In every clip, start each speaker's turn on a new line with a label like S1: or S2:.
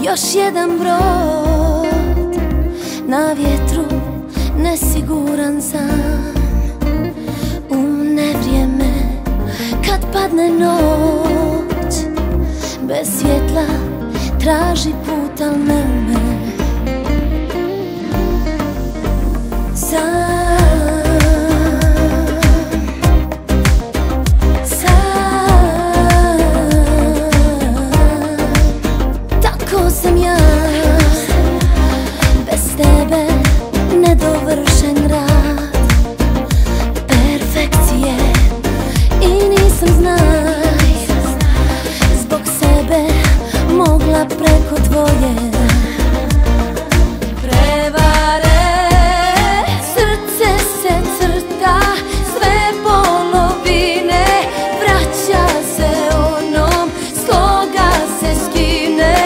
S1: Još jedan brod na vjetru, nesiguran sam. U nevrijeme kad padne noć, bez svjetla traži put, al ne ume. Tako sam ja, bez tebe nedovršen rad, perfekcije i nisam, znaj, zbog sebe mogla preko tvoje prevare. Srce se crta, sve polovine, vraća se onom s koga se skine.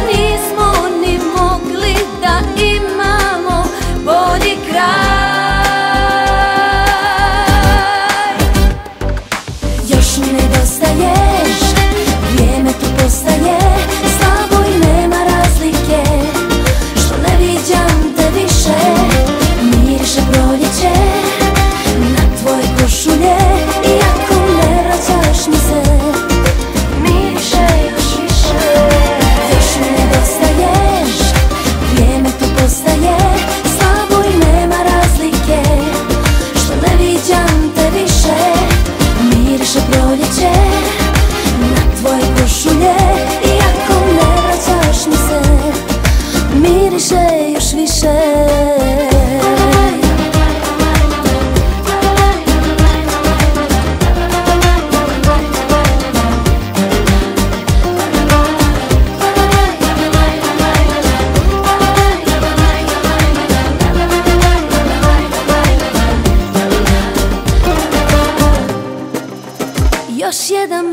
S1: Nismo ni mogli da imamo bolji kraj. Još mi nedostaješ, vrijeme tu postaje slabo i nema razlike, što ne viđam te više. Miriše proljeće na tvoje košulje, iako ne vraćaš mi se. Miriše još više. Još mi nedostaješ, vrijeme tu postaje slabo i nema razlike, što ne viđam te više. Miriše proljeće na tvoje košulje, iako ne vraćaš mi se. Miriše još više. Još jedan